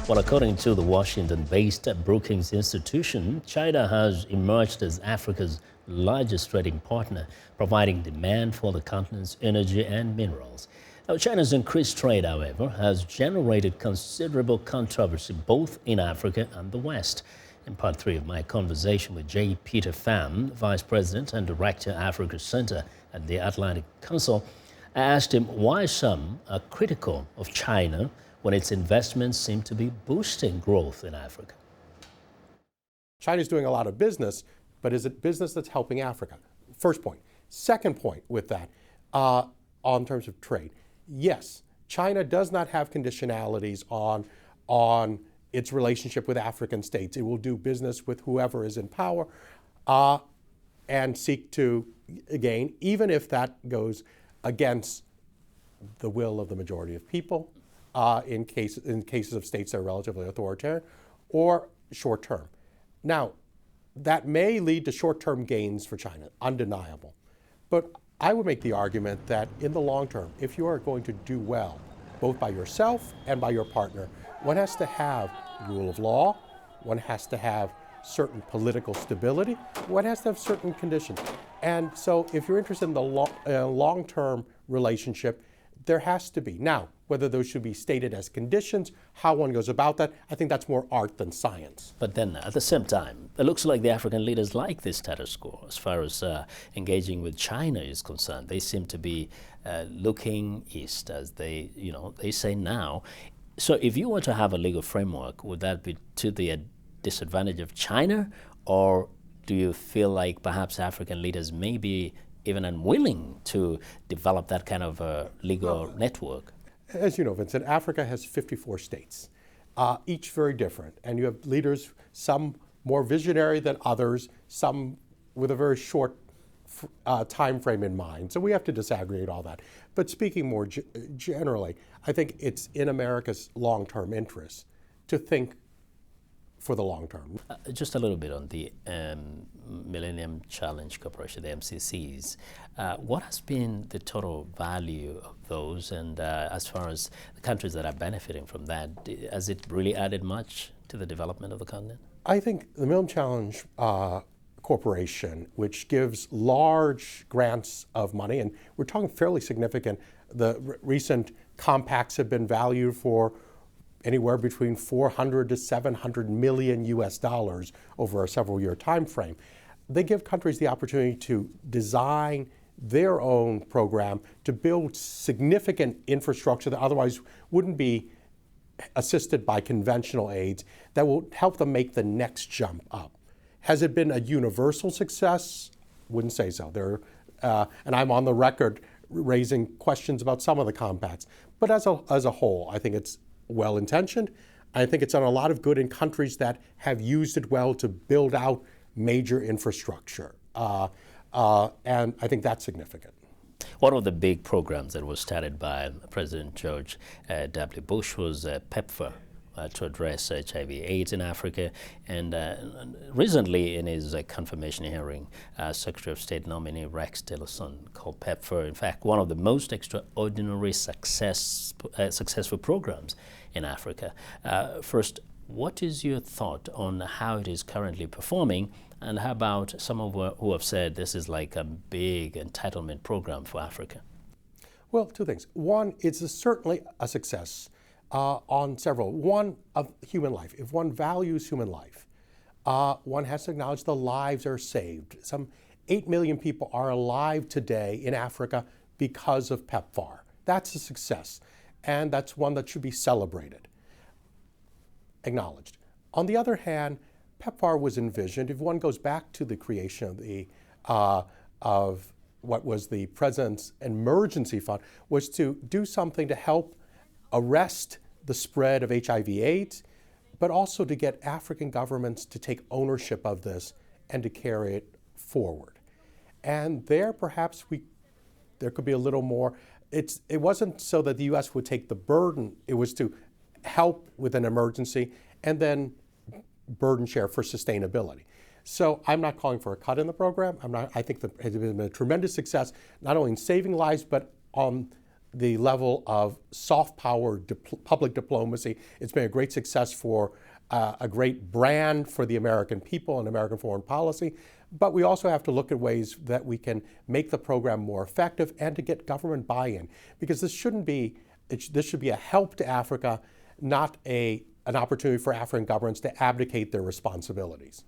Well, according to the Washington-based Brookings Institution, China has emerged as Africa's largest trading partner, providing demand for the continent's energy and minerals. Now, China's increased trade, however, has generated considerable controversy both in Africa and the West. In part 3 of my conversation with J. Peter Pham, Vice President and Director, Africa Center at the Atlantic Council, I asked him why some are critical of China when its investments seem to be boosting growth in Africa. China's doing a lot of business, but is it business that's helping Africa? First point. Second point with that, on terms of trade. Yes, China does not have conditionalities on its relationship with African states. It will do business with whoever is in power and seek to gain, even if that goes against the will of the majority of people, in cases of states that are relatively authoritarian or short term. Now, that may lead to short-term gains for China, undeniable. But I would make the argument that in the long term, if you are going to do well, both by yourself and by your partner, one has to have rule of law, one has to have certain political stability, one has to have certain conditions. And so if you're interested in the long-term relationship, there has to be. Now, whether those should be stated as conditions, how one goes about that, I think that's more art than science. But then at the same time, it looks like the African leaders like this status quo as far as engaging with China is concerned. They seem to be looking east, as they say now. So if you were to have a legal framework, would that be to the disadvantage of China, or do you feel like perhaps African leaders may be even unwilling to develop that kind of legal network? As you know, Vincent, Africa has 54 states, each very different. And you have leaders, some more visionary than others, some with a very short time frame in mind. So we have to disaggregate all that. But speaking more generally, I think it's in America's long-term interest to think for the long term. Just a little bit on the Millennium Challenge Corporation, the MCCs. What has been the total value of those? And as far as the countries that are benefiting from that, has it really added much to the development of the continent? I think the Millennium Challenge Corporation, which gives large grants of money, and we're talking fairly significant, the recent compacts have been valued for anywhere between 400 to 700 million US dollars over a several-year time frame. They give countries the opportunity to design their own program to build significant infrastructure that otherwise wouldn't be assisted by conventional aids that will help them make the next jump up. Has it been a universal success? Wouldn't say so. And I'm on the record raising questions about some of the compacts. But as a whole, I think it's well-intentioned. I think it's done a lot of good in countries that have used it well to build out major infrastructure. And I think that's significant. One of the big programs that was started by President George W. Bush was PEPFAR, to address HIV/AIDS in Africa. And recently, in his confirmation hearing, Secretary of State nominee Rex Tillerson called PEPFAR, in fact, one of the most extraordinary successful programs in Africa. First, what is your thought on how it is currently performing? And how about some of who have said this is like a big entitlement program for Africa? Well, two things. One, it's certainly a success on several. One, of human life. If one values human life, one has to acknowledge the lives are saved. Some 8 million people are alive today in Africa because of PEPFAR. That's a success, and that's one that should be celebrated, acknowledged. On the other hand, PEPFAR was envisioned, if one goes back to the creation of what was the President's Emergency Fund, was to do something to help arrest the spread of HIV/AIDS, but also to get African governments to take ownership of this and to carry it forward. And there, perhaps there could be a little more. It wasn't so that the U.S. would take the burden. It was to help with an emergency and then burden share for sustainability. So I'm not calling for a cut in the program. I think it has been a tremendous success, not only in saving lives, but on the level of soft power public diplomacy. It's been a great success for a great brand for the American people and American foreign policy. But we also have to look at ways that we can make the program more effective and to get government buy-in. Because this should be a help to Africa, not an opportunity for African governments to abdicate their responsibilities.